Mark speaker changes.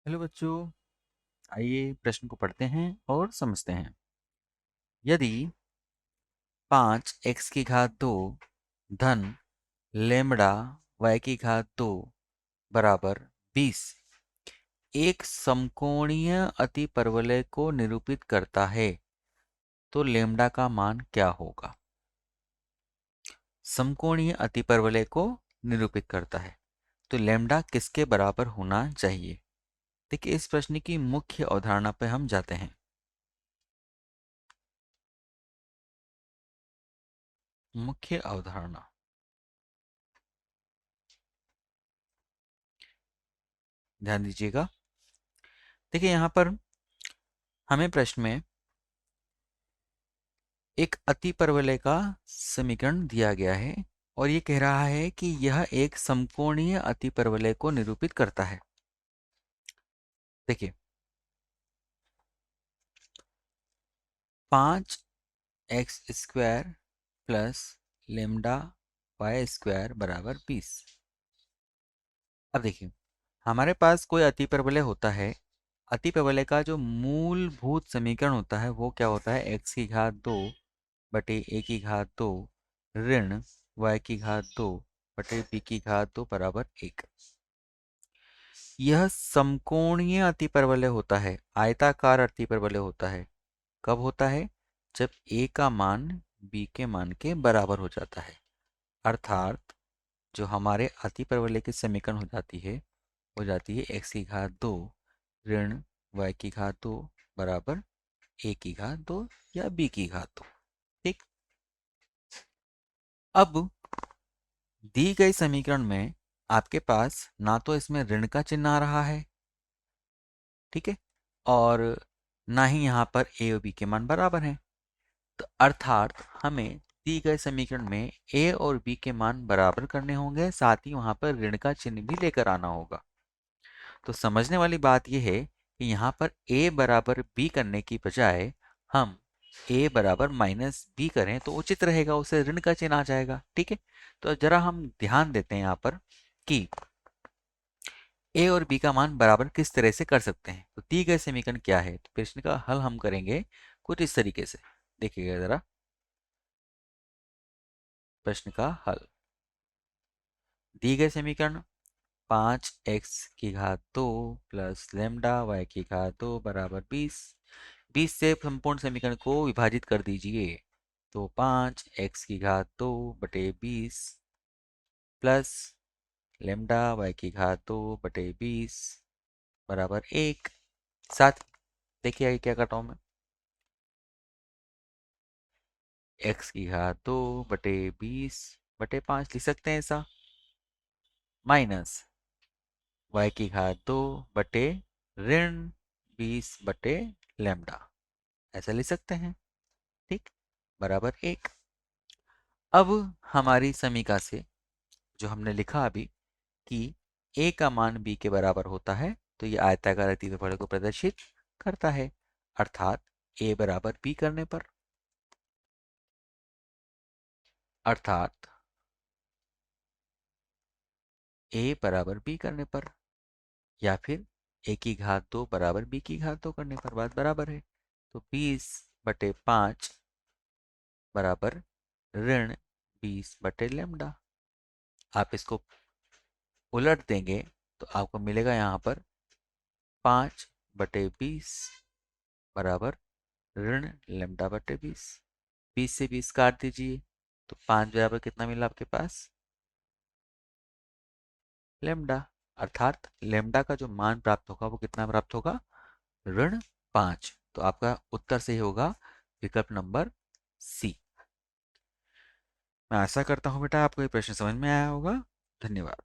Speaker 1: Hello बच्चों। आइए प्रश्न को पढ़ते हैं और समझते हैं। यदि 5 x की घात 2 धन लेमड़ा y की घात 2 बराबर 20 एक समकोणीय अतिपरवलय को निरूपित करता है तो लेमड़ा का मान क्या होगा। समकोणीय अतिपरवलय को निरूपित करता है तो लेमड़ा किसके बराबर होना चाहिए। देखिए, इस प्रश्न की मुख्य अवधारणा पर हम जाते हैं। मुख्य अवधारणा, ध्यान दीजिएगा। देखिए, यहाँ पर हमें प्रश्न में एक अतिपरवलय का समीकरण दिया गया है और ये कह रहा है कि यह एक समकोणीय अतिपरवलय को निरूपित करता है। देखिए, 5 x² प्लस लेमडा y² बराबर 20। अब देखिए, हमारे पास कोई अतिपरवलय होता है। अतिपरवलय का जो मूलभूत समीकरण होता है वो क्या होता है, x की घात 2 बटे a की घात 2 ऋण y की घात 2 बटे b की घात 2 बराबर 1। यह समकोणीय अतिपरवलय होता है, आयताकार अतिपरवलय होता है। कब होता है? जब a का मान b के मान के बराबर हो जाता है। अर्थात जो हमारे अतिपरवलय की समीकरण हो जाती है x की घात 2 ऋण y की घात 2 बराबर a की घात 2 या b की घात 2। ठीक। अब दी गई समीकरण में आपके पास ना तो इसमें ऋण का चिन्ह आ रहा है, ठीक है, और ना ही यहाँ पर ए और बी के मान बराबर हैं। तो अर्थात हमें दी गए समीकरण में ए और बी के मान बराबर करने होंगे, साथ ही वहाँ पर ऋण का चिन्ह भी लेकर आना होगा। तो समझने वाली बात यह है कि यहाँ पर a बराबर b करने की बजाय हम a बराबर माइनस b करें तो उचित रहेगा, उसे ऋण का चिन्ह आ जाएगा। ठीक है, तो जरा हम ध्यान देते हैं यहाँ पर कि a और b का मान बराबर किस तरह से कर सकते हैं। तो दी गए समीकरण क्या है, तो प्रश्न का हल हम करेंगे कुछ इस तरीके से। देखिएगा जरा प्रश्न का हल। दी गए समीकरण 5 x की घात 2 प्लस लेमडा y की घात 2 बराबर 20। 20 से संपूर्ण समीकरण को विभाजित कर दीजिए तो 5 x की घात 2 बटे 20 प्लस लेमडा y की घात 2 बटे 20 बराबर 1। साथ देखिए आगे क्या करता हूँ मैं, x की घात 2 बटे 20 बटे 5 लिख सकते हैं ऐसा, माइनस y की घात 2 बटे ऋण 20 बटे लेमडा, ऐसा लिख सकते हैं। ठीक, बराबर 1। अब हमारी समीका से जो हमने लिखा अभी कि a का मान b के बराबर होता है तो ये आयताकार अतिपरवलय को प्रदर्शित करता है। अर्थात a बराबर b करने पर, अर्थात a बराबर b करने पर या फिर a की घात 2 बराबर b की घात 2 करने पर बात बराबर है। तो 20 बटे 5 बराबर ऋण 20 बटे लेमडा। आप इसको उलट देंगे तो आपको मिलेगा यहाँ पर 5/20 बराबर ऋण लेमडा बटे 20। 20 से 20 काट दीजिए तो 5 बराबर कितना मिला आपके पास, लेमडा। अर्थात लेमडा का जो मान प्राप्त होगा वो कितना प्राप्त होगा, ऋण 5। तो आपका उत्तर सही होगा विकल्प नंबर सी। मैं आशा करता हूँ बेटा आपको ये प्रश्न समझ में आया होगा। धन्यवाद।